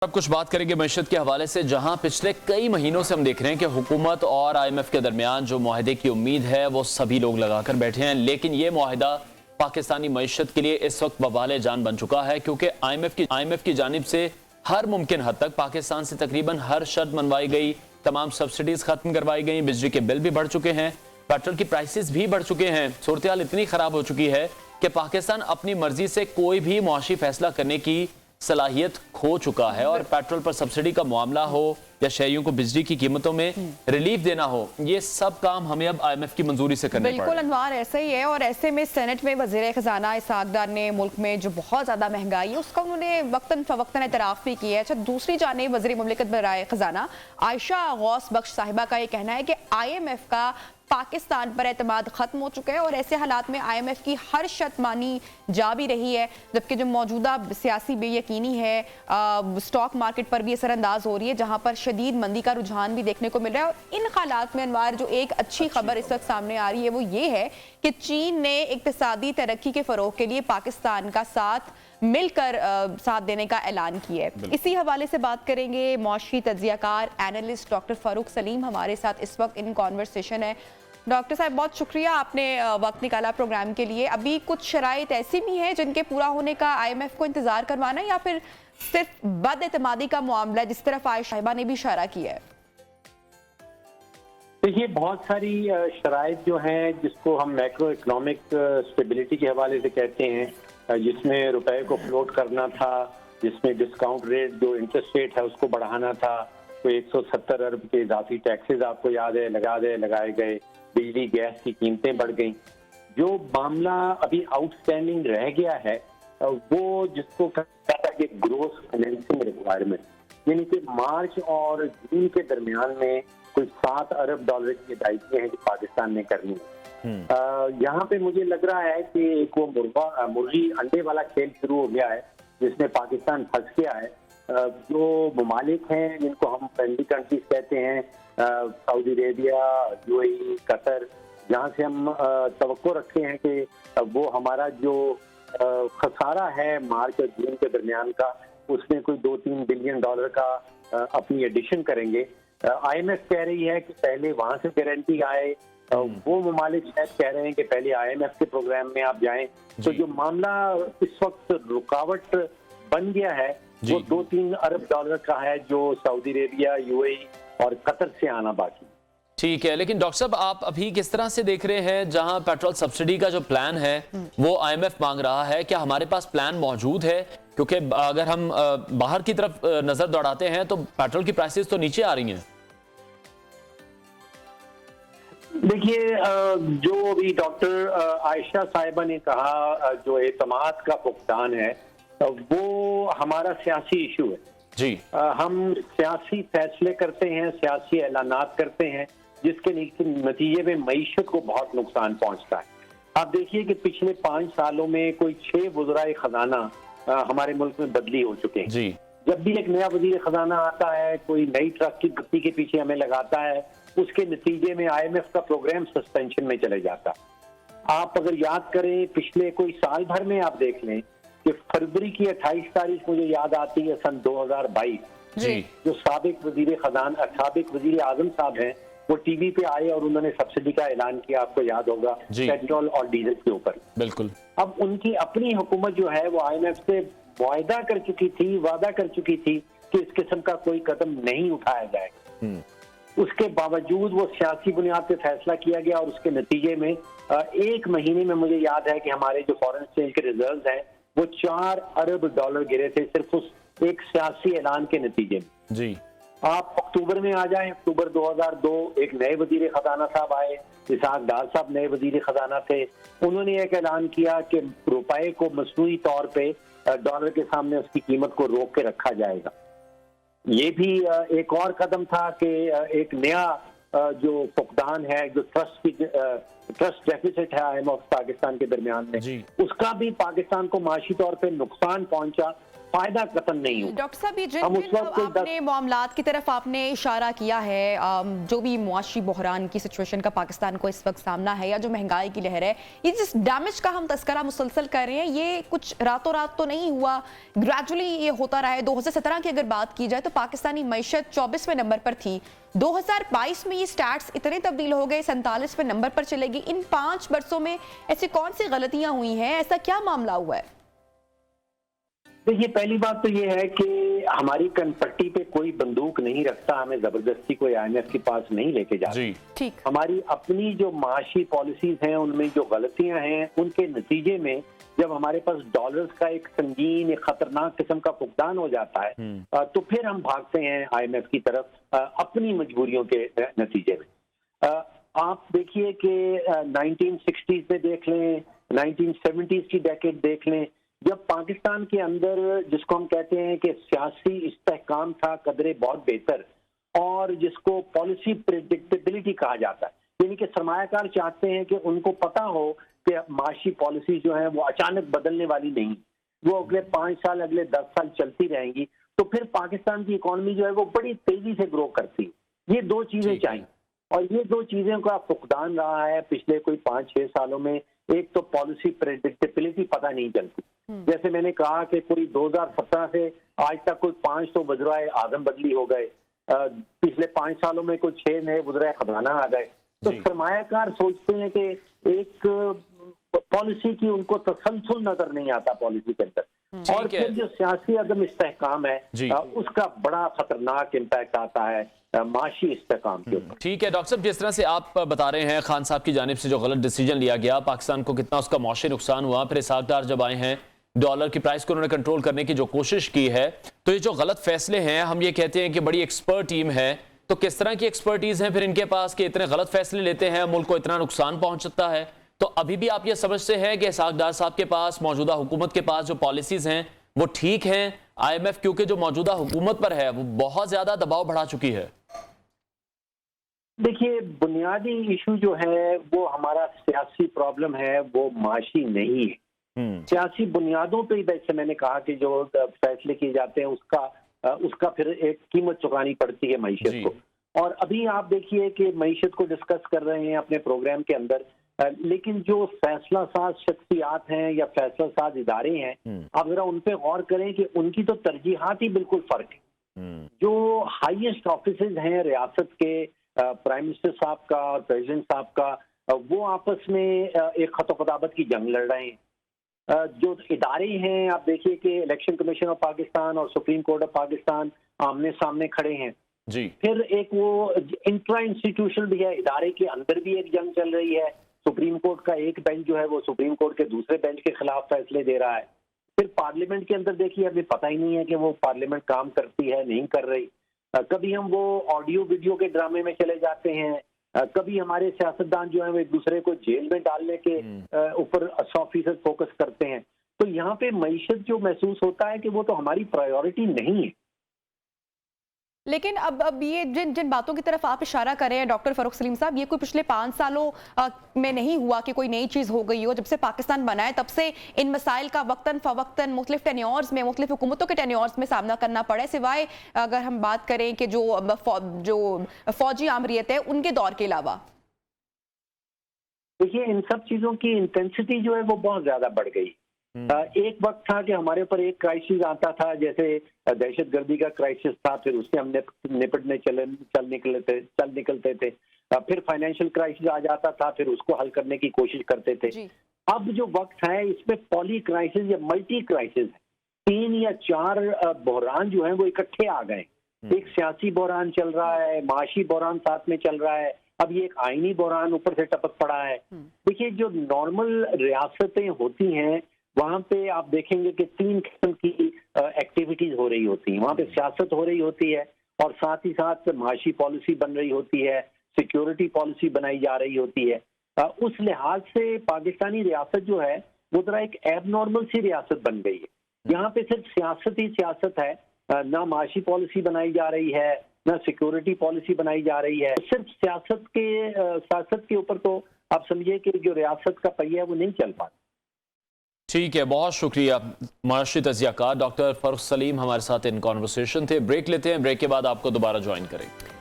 अब कुछ बात करेंगे मईशत के हवाले से, जहां पिछले कई महीनों से हम देख रहे हैं कि हुकूमत और IMF के दरमियान जो मुआहदे की उम्मीद है वो सभी लोग लगाकर बैठे हैं, लेकिन ये मुआहदा पाकिस्तानी मईशत के लिए इस वक्त बवाले जान बन चुका है, क्योंकि IMF की जानिब से हर मुमकिन हद तक पाकिस्तान से तकरीबन हर शर्त मनवाई गई, तमाम सब्सिडीज खत्म करवाई गई, बिजली के बिल भी बढ़ चुके हैं, पेट्रोल की प्राइसेस भी बढ़ चुके हैं। सूरत हाल इतनी खराब हो चुकी है कि पाकिस्तान अपनी मर्जी से कोई भी मुआशी फैसला करने की सलाहियत खो चुका है, और पेट्रोल पर सब्सिडी का मामला हो या शहरियों को बिजली की कीमतों में रिलीफ देना हो, ये सब काम हमें अब IMF की मंजूरी से करने बिल्कुल अनवार ऐसा ही है। और ऐसे में सेनेट में वज़ीर ख़जाना इसहाक डार ने मुल्क में जो बहुत ज़्यादा महंगाई है उसका उन्होंने वक्तन फवक्तन एतराफ़ भी किया है। अच्छा, दूसरी जानिब वज़ीर मुमलिकत बराए ख़जाना आयशा गौस बख्श साहिबा का ये कहना है कि IMF का पाकिस्तान पर एतमाद खत्म हो चुका है, और ऐसे हालात में IMF की हर शर्त मानी जा भी रही है, जबकि जो मौजूदा सियासी बेयकीनी है स्टॉक मार्केट पर भी असरअंदाज हो रही है, जहां पर शदीद मंदी का रुझान भी देखने को मिल रहा है। और इन हालात में अनवार जो एक अच्छी खबर इस वक्त सामने आ रही है वो ये है कि चीन ने इक्तिसादी तरक्की के फरोग के लिए पाकिस्तान का साथ मिलकर साथ देने का ऐलान किया है। इसी हवाले से बात करेंगे। मौशी तज्जियाकार एनालिस्ट डॉक्टर फारूक सलीम हमारे साथ इस वक्त इन कॉन्वर्सेशन है। डॉक्टर साहब, बहुत शुक्रिया, आपने वक्त निकाला प्रोग्राम के लिए। अभी कुछ शराइत ऐसी भी हैं जिनके पूरा होने का IMF को इंतजार करवाना है, या फिर सिर्फ बदएतमादी का मामला जिस तरफ आयशा साहिबा ने भी इशारा किया है? देखिए, बहुत सारी शराइत जो हैं जिसको हम मैक्रो इकोनॉमिक स्टेबिलिटी के हवाले से कहते हैं, जिसमें रुपए को फ्लोट करना था, जिसमें डिस्काउंट रेट जो इंटरेस्ट रेट है उसको बढ़ाना था, तो 170 अरब के इजाफी टैक्सेस आपको याद है लगाए गए, बिजली गैस की कीमतें बढ़ गई। जो मामला अभी आउटस्टैंडिंग रह गया है वो जिसको कहता है कि ग्रोस फाइनेंसिंग रिक्वायरमेंट, यानी कि मार्च और जून के दरमियान में कोई 7 अरब डॉलर की अदायगियां हैं जो पाकिस्तान ने करनी है। यहाँ पे मुझे लग रहा है कि एक वो मुर्गी अंडे वाला खेल शुरू हो गया है जिसमें पाकिस्तान फंस गया है। जो ममालिक हैं जिनको हम फ्रेंडली कंट्रीज कहते हैं, सऊदी अरेबिया, UAE, कतर, जहाँ से हम तवक्को रखते हैं कि वो हमारा जो खसारा है मार्च और जून के दरमियान का, उसमें कोई 2-3 बिलियन डॉलर का अपनी एडिशन करेंगे। IMF कह रही है कि पहले वहां से गारंटी आए, वो ममालिक शायद कह रहे हैं कि पहले IMF के प्रोग्राम में आप जाएं। तो जो मामला इस वक्त रुकावट बन गया है वो 2-3 अरब डॉलर का है, जो सऊदी अरेबिया, UAE और कतर से आना बाकी। ठीक है, लेकिन डॉक्टर साहब, आप अभी किस तरह से देख रहे हैं, जहां पेट्रोल सब्सिडी का जो प्लान है वो IMF मांग रहा है, क्या हमारे पास प्लान मौजूद है? क्योंकि अगर हम बाहर की तरफ नजर दौड़ाते हैं तो पेट्रोल की प्राइसेस तो नीचे आ रही हैं। देखिए, जो अभी डॉक्टर आयशा साहिबा ने कहा, जो एतमाद का फुकदान है वो हमारा सियासी इशू है जी। हम सियासी फैसले करते हैं, सियासी ऐलानात करते हैं, जिसके नतीजे में मईशत को बहुत नुकसान पहुंचता है। आप देखिए कि पिछले 5 सालों में कोई 6 वज़राए खजाना हमारे मुल्क में बदली हो चुके हैं जी। जब भी एक नया वजीर खजाना आता है, कोई नई ट्रक की बत्ती के पीछे हमें लगाता है, उसके नतीजे में IMF का प्रोग्राम सस्पेंशन में चले जाता है। आप अगर याद करें, पिछले कोई साल भर में आप देख लें कि फरवरी की 28 तारीख मुझे याद आती है सन 2022 जी। जो साबिक वजीर आजम साहब हैं, वो टीवी पे आए और उन्होंने सब्सिडी का ऐलान किया, आपको याद होगा, पेट्रोल और डीजल के ऊपर। बिल्कुल। अब उनकी अपनी हुकूमत जो है वो IMF से वादा कर चुकी थी कि इस किस्म का कोई कदम नहीं उठाया जाएगा। उसके बावजूद वो सियासी बुनियाद पे फैसला किया गया, और उसके नतीजे में 1 महीने में मुझे याद है कि हमारे जो फॉरेन एक्सचेंज के रिजर्व हैं वो 4 अरब डॉलर गिरे थे सिर्फ उस एक सियासी ऐलान के नतीजे में जी। आप अक्टूबर में आ जाएं, अक्टूबर 2002 एक नए वजीर खजाना साहब आए, इसहाक डार साहब नए वजीर खजाना थे। उन्होंने एक ऐलान किया कि रुपए को मसनूई तौर पे डॉलर के सामने उसकी कीमत को रोक के रखा जाएगा। ये भी एक और कदम था कि एक नया जो फुकदान है, जो ट्रस्ट डेफिसिट है IMF पाकिस्तान के दरमियान में, उसका भी पाकिस्तान को माशी तौर पे नुकसान पहुंचा। फायदा कतन नहीं हुआ। डॉक्टर साहब, ये हम जिन उस जिन वक्त कोई आपने मामलात की तरफ आपने इशारा किया है, जो भी मुआशी बहरान की सिचुएशन का पाकिस्तान को इस वक्त सामना है या जो महंगाई की लहर है, ये जिस डैमेज का हम तस्करा मुसलसल कर रहे हैं, ये कुछ रातों रात तो नहीं हुआ, ग्रेजुअली ये होता रहा है। 2017 की अगर बात की जाए तो पाकिस्तानी मईशत 24वें नंबर पर थी, 2022 में ये स्टैट्स इतने तब्दील हो गए, 47वें नंबर पर चलेगी। इन 5 वर्षों में ऐसी कौन सी गलतियां हुई हैं, ऐसा क्या मामला हुआ है? देखिए, पहली बात तो ये है कि हमारी कनपट्टी पे कोई बंदूक नहीं रखता, हमें जबरदस्ती कोई IMF के पास नहीं लेके जाता। जी ठीक। हमारी अपनी जो माशी पॉलिसीज हैं उनमें जो गलतियां हैं उनके नतीजे में जब हमारे पास डॉलर्स का एक संगीन, एक खतरनाक किस्म का फुकदान हो जाता है तो फिर हम भागते हैं IMF की तरफ अपनी मजबूरियों के नतीजे में। आप देखिए कि 1960s में देख लें, 1970s की डेकेड देख लें, जब पाकिस्तान के अंदर जिसको हम कहते हैं कि सियासी इस्तेहकाम था कदरे बहुत बेहतर, और जिसको पॉलिसी प्रेडिक्टेबिलिटी कहा जाता है, यानी कि सरमायाकार चाहते हैं कि उनको पता हो कि माशी पॉलिसी जो है वो अचानक बदलने वाली नहीं, वो अगले 5 साल अगले 10 साल चलती रहेंगी, तो फिर पाकिस्तान की इकॉनमी जो है वो बड़ी तेजी से ग्रो करती है। ये दो चीजें चाहिए, और ये दो चीजों का फुकदान रहा है पिछले कोई 5-6 सालों में। एक तो पॉलिसी प्रेडिक्टेबिलिटी पता नहीं चलती, जैसे मैंने कहा कि कोई 2017 से आज तक कोई 5 तो वज़राए आज़म बदली हो गए, पिछले 5 सालों में कुछ 6 नए वज़राए खजाना आ गए। तो सरमायाकार सोचते हैं कि एक पॉलिसी की उनको तसलसल नजर नहीं आता पॉलिसी के अंदर, और फिर जो सियासी अदम इस्तेहकाम है उसका बड़ा खतरनाक इम्पैक्ट आता है माशी इस्तेहकाम के ऊपर। ठीक है डॉक्टर साहब, जिस तरह से आप बता रहे हैं खान साहब की जानिब से जो गलत डिसीजन लिया गया, पाकिस्तान को कितना उसका मौशी नुकसान हुआ, फिर इसहाक डार जब आए हैं डॉलर की प्राइस को उन्होंने कंट्रोल करने की जो कोशिश की है, तो ये जो गलत फैसले हैं, हम ये कहते हैं कि बड़ी एक्सपर्ट टीम है, तो किस तरह की एक्सपर्टीज है फिर इनके पास कि इतने गलत फैसले लेते हैं, मुल्क को इतना नुकसान पहुंचता है? तो अभी भी आप ये समझते हैं कि इसहाक डार साहब के पास, मौजूदा हुकूमत के पास जो पॉलिसीज हैं वो ठीक हैं? IMF क्योंकि जो मौजूदा हुकूमत पर है वो बहुत ज्यादा दबाव बढ़ा चुकी है। देखिए, बुनियादी इशू जो है वो हमारा सियासी प्रॉब्लम है, वो माशी नहीं है। सियासी बुनियादों पे ही, जैसे मैंने कहा कि जो फैसले किए जाते हैं उसका फिर एक कीमत चुकानी पड़ती है मईशत को। और अभी आप देखिए कि मईशत को डिस्कस कर रहे हैं अपने प्रोग्राम के अंदर, लेकिन जो फैसला साज शख्सियात हैं या फैसला साज इदारे हैं, आप जरा उन पे गौर करें कि उनकी तो तरजीहात ही बिल्कुल फर्क है। जो हाईएस्ट ऑफिसेज हैं रियासत के, प्राइम मिनिस्टर साहब का और प्रेसिडेंट साहब का, वो आपस में एक खतोखताबत की जंग लड़ रहे हैं। जो इदारे हैं, आप देखिए कि इलेक्शन कमीशन ऑफ पाकिस्तान और सुप्रीम कोर्ट ऑफ पाकिस्तान आमने सामने खड़े हैं जी। फिर एक वो इंट्रा इंस्टीट्यूशनल भी है, इदारे के अंदर भी एक जंग चल रही है। सुप्रीम कोर्ट का एक बेंच जो है वो सुप्रीम कोर्ट के दूसरे बेंच के खिलाफ फैसले दे रहा है। फिर पार्लियामेंट के अंदर देखिए, अभी पता ही नहीं है कि वो पार्लियामेंट काम करती है नहीं कर रही। कभी हम वो ऑडियो वीडियो के ड्रामे में चले जाते हैं, कभी हमारे सियासतदान जो है वो एक दूसरे को जेल में डालने के ऊपर 100% फोकस करते हैं। तो यहाँ पे मईशत जो महसूस होता है कि वो तो हमारी प्रायोरिटी नहीं है। लेकिन अब ये जिन जिन बातों की तरफ आप इशारा कर रहे हैं डॉक्टर फरूख सलीम साहब, ये कोई पिछले 5 सालों में नहीं हुआ कि कोई नई चीज़ हो गई हो। जब से पाकिस्तान बना है तब से इन मसाइल का वक्तन फवक्तन मुख्तलिफ टेन्योर्स में, मुख्तलिफ हुकूमतों के टेन्योर्स में सामना करना पड़ा है, सिवाय अगर हम बात करें कि जो फौजी आमरीत है उनके दौर के अलावा। देखिए, इन सब चीज़ों की इंटेंसिटी जो है वो बहुत ज़्यादा बढ़ गई। एक वक्त था कि हमारे ऊपर एक क्राइसिस आता था, जैसे दहशतगर्दी का क्राइसिस था, फिर उससे हम निपटने चल निकलते थे। फिर फाइनेंशियल क्राइसिस आ जाता था, फिर उसको हल करने की कोशिश करते थे। अब जो वक्त है इसमें पॉली क्राइसिस या मल्टी क्राइसिस, 3 या 4 बहरान जो है वो इकट्ठे आ गए। एक सियासी बहरान चल रहा है, माशी बहरान साथ में चल रहा है, अब ये एक आईनी बहरान ऊपर से टपक पड़ा है। देखिए, जो नॉर्मल रियासतें होती हैं वहां पे आप देखेंगे कि 3 किस्म की एक्टिविटीज हो रही होती हैं। वहां पे सियासत हो रही होती है और साथ ही साथ माशी पॉलिसी बन रही होती है, सिक्योरिटी पॉलिसी बनाई जा रही होती है। उस लिहाज से पाकिस्तानी रियासत जो है वो जरा एक एबनॉर्मल सी रियासत बन गई है। यहाँ पे सिर्फ सियासत ही सियासत है, ना माशी पॉलिसी बनाई जा रही है, ना सिक्योरिटी पॉलिसी बनाई जा रही है। सिर्फ सियासत के ऊपर तो आप समझिए कि जो रियासत का पहिया है वो नहीं चल पाता। ठीक है, बहुत शुक्रिया। माशी तजिया कार डॉक्टर फर्रुख सलीम हमारे साथ इन कॉन्वर्सेशन थे। ब्रेक लेते हैं, ब्रेक के बाद आपको दोबारा ज्वाइन करेंगे।